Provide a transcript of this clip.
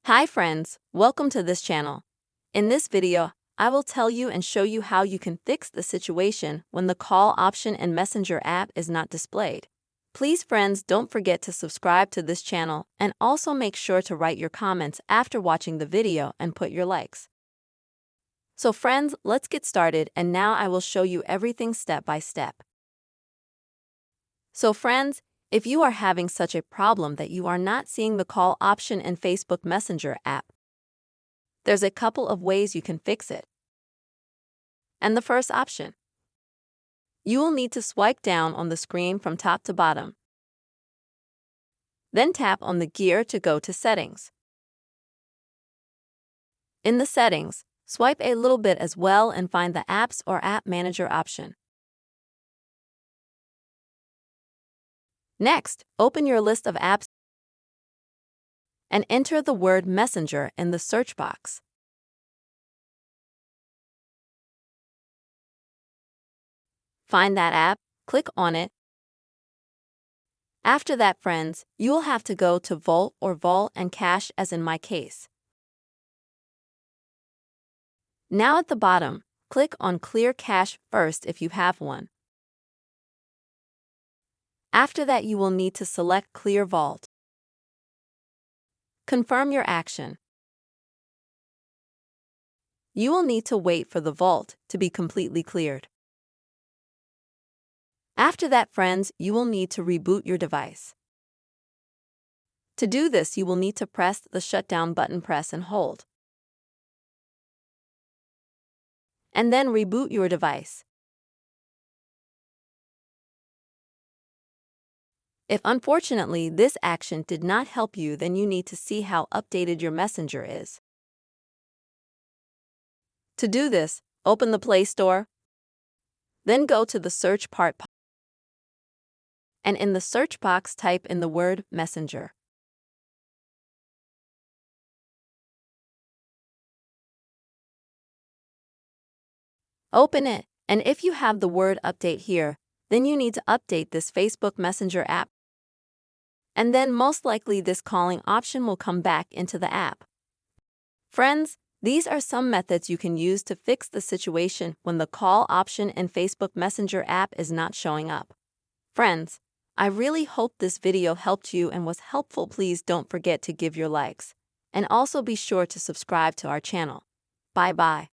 Hi friends, welcome to this channel. In this video, I will tell you and show you how you can fix the situation when the call option in Messenger app is not displayed. Please friends, don't forget to subscribe to this channel and also make sure to write your comments after watching the video and put your likes. So friends, let's get started and now I will show you everything step by step. So friends, if you are having such a problem that you are not seeing the call option in Facebook Messenger app, there's a couple of ways you can fix it. And the first option, you will need to swipe down on the screen from top to bottom. Then tap on the gear to go to Settings. In the Settings, swipe a little bit as well and find the Apps or App Manager option. Next, open your list of apps and enter the word Messenger in the search box. Find that app, click on it. After that, friends, you will have to go to Vault or Vault and Cache as in my case. Now at the bottom, click on Clear Cache first if you have one. After that, you will need to select Clear Vault. Confirm your action. You will need to wait for the vault to be completely cleared. After that, friends, you will need to reboot your device. To do this, you will need to press the shutdown button, press and hold. And then reboot your device. If unfortunately this action did not help you, then you need to see how updated your Messenger is. To do this, open the Play Store, then go to the search part, and in the search box type in the word Messenger. Open it, and if you have the word update here, then you need to update this Facebook Messenger app. And then most likely this calling option will come back into the app. Friends, these are some methods you can use to fix the situation when the call option in Facebook Messenger app is not showing up. Friends, I really hope this video helped you and was helpful. Please don't forget to give your likes. And also be sure to subscribe to our channel. Bye-bye.